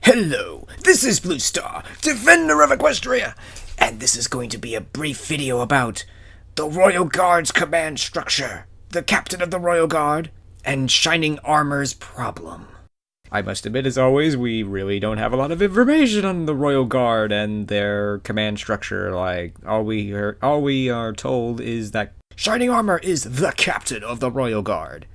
Hello, this is Blue Star, Defender of Equestria, and this is going to be a brief video about the Royal Guard's command structure, the Captain of the Royal Guard, and Shinning Armor's problem. I must admit, as always, we really don't have a lot of information on the Royal Guard and their command structure. Like, all we are told is that Shinning Armor is the Captain of the Royal Guard.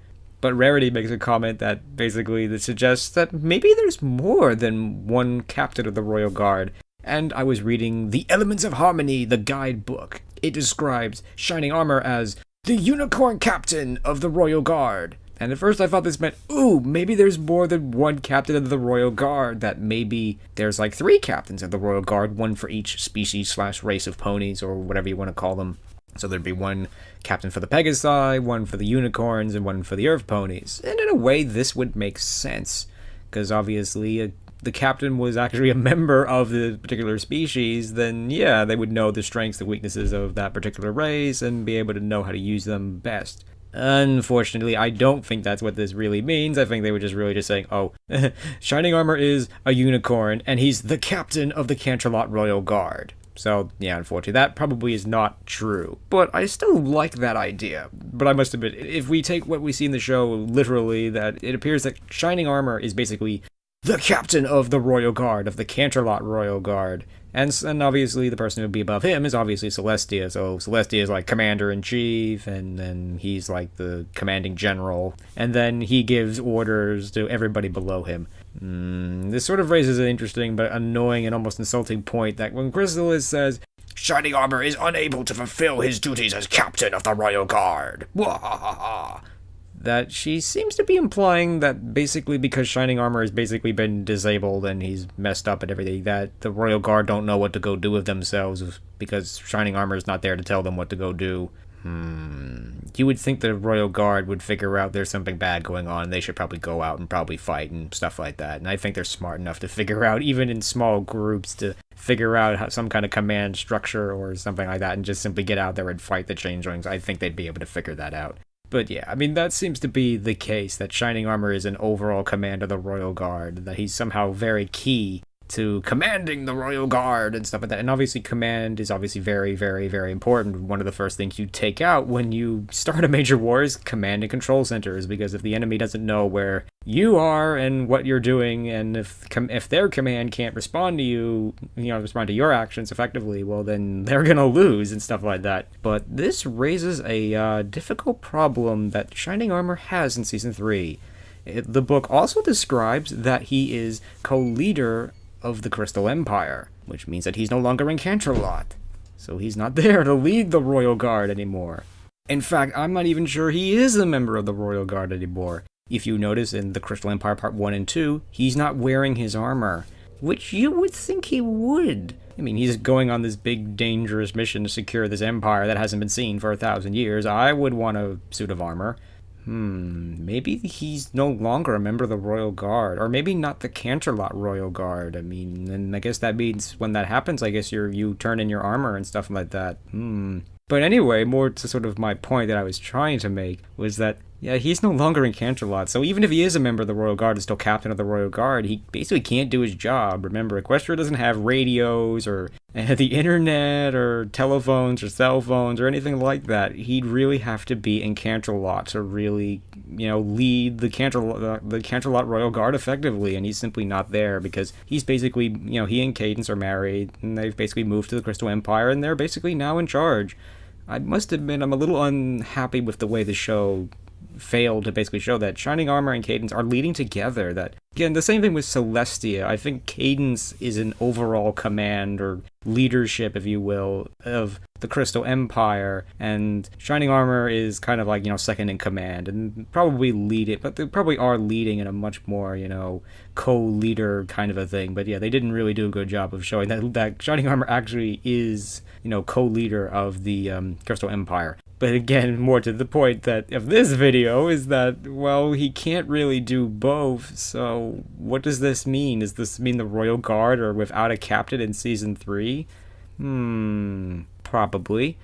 But Rarity makes a comment that basically suggests that maybe there's more than one Captain of the Royal Guard. And I was reading The Elements of Harmony, the guidebook. It describes Shinning Armor as the Unicorn Captain of the Royal Guard. And at first I thought this meant, maybe there's more than one Captain of the Royal Guard, that maybe there's like 3 Captains of the Royal Guard, one for each species/race of ponies, or whatever you want to call them. So there'd be one captain for the Pegasi, one for the unicorns, and one for the Earth ponies. And in a way, this would make sense, because obviously the captain was actually a member of the particular species. Then yeah, they would know the strengths and weaknesses of that particular race and be able to know how to use them best. Unfortunately, I don't think that's what this really means. I think they were just really saying, Shining Armor is a unicorn, and he's the captain of the Canterlot Royal Guard. So, yeah, unfortunately, that probably is not true. But I still like that idea. But I must admit, if we take what we see in the show literally, that it appears that Shining Armor is basically the captain of the Royal Guard, of the Canterlot Royal Guard. And obviously the person who would be above him is obviously Celestia. So Celestia is like commander-in-chief, and then he's like the commanding general. And then he gives orders to everybody below him. This sort of raises an interesting but annoying and almost insulting point that when Chrysalis says, Shining Armor is unable to fulfill his duties as captain of the Royal Guard, that she seems to be implying that basically because Shining Armor has basically been disabled and he's messed up and everything, that the Royal Guard don't know what to go do with themselves because Shining Armor is not there to tell them what to go do. You would think the Royal Guard would figure out there's something bad going on and they should probably go out and probably fight and stuff like that. And I think they're smart enough to figure out, even in small groups, to figure out some kind of command structure or something like that and just simply get out there and fight the changelings. I think they'd be able to figure that out. But yeah, I mean, that seems to be the case, that Shining Armor is an overall command of the Royal Guard, that he's somehow very key to commanding the Royal Guard and stuff like that. And obviously command is obviously very, very, very important. One of the first things you take out when you start a major war is command and control centers, because if the enemy doesn't know where you are and what you're doing, and if their command can't respond to you, respond to your actions effectively, well then they're gonna lose and stuff like that. But this raises a difficult problem that Shining Armor has in Season 3. The book also describes that he is co-leader of the Crystal Empire, which means that he's no longer in Canterlot. So he's not there to lead the Royal Guard anymore. In fact, I'm not even sure he is a member of the Royal Guard anymore. If you notice in the Crystal Empire Part 1 and 2, he's not wearing his armor, which you would think he would. I mean, he's going on this big, dangerous mission to secure this empire that hasn't been seen for 1,000 years. I would want a suit of armor. Maybe he's no longer a member of the Royal Guard, or maybe not the Canterlot Royal Guard. I mean, and I guess that means when that happens, I guess you turn in your armor and stuff like that. But anyway, more to sort of my point that I was trying to make was that, yeah, he's no longer in Canterlot, so even if he is a member of the Royal Guard and still captain of the Royal Guard, he basically can't do his job. Remember, Equestria doesn't have radios or the internet or telephones or cell phones or anything like that. He'd really have to be in Canterlot to really, lead the Canterlot Royal Guard effectively, and he's simply not there because he's basically, he and Cadence are married, and they've basically moved to the Crystal Empire, and they're basically now in charge. I must admit, I'm a little unhappy with the way the show failed to basically show that Shining Armor and Cadence are leading together. That, again, the same thing with Celestia. I think Cadence is an overall command or leadership, if you will, of the Crystal Empire, and Shining Armor is kind of like, second in command and probably lead it, but they probably are leading in a much more, co-leader kind of a thing. But yeah, they didn't really do a good job of showing that Shining Armor actually is, co-leader of the Crystal Empire. But again, more to the point of this video is that, well, he can't really do both, so what does this mean? Does this mean the Royal Guard are without a captain in Season 3? Probably.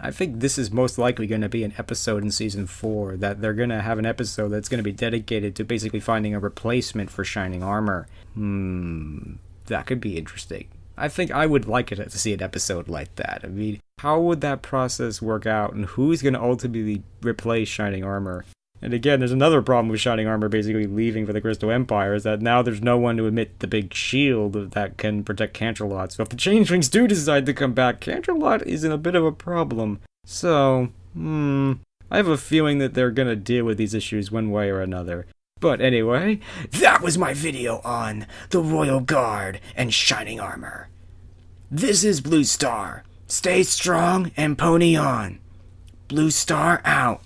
I think this is most likely going to be an episode in Season 4, that they're going to have an episode that's going to be dedicated to basically finding a replacement for Shining Armor. That could be interesting. I think I would like it to see an episode like that. I mean, how would that process work out, and who's going to ultimately replace Shining Armor? And again, there's another problem with Shining Armor basically leaving for the Crystal Empire, is that now there's no one to emit the big shield that can protect Canterlot. So if the Changelings do decide to come back, Canterlot is in a bit of a problem. So, I have a feeling that they're gonna deal with these issues one way or another. But anyway, that was my video on the Royal Guard and Shining Armor. This is Blue Star. Stay strong and pony on. Blue Star out.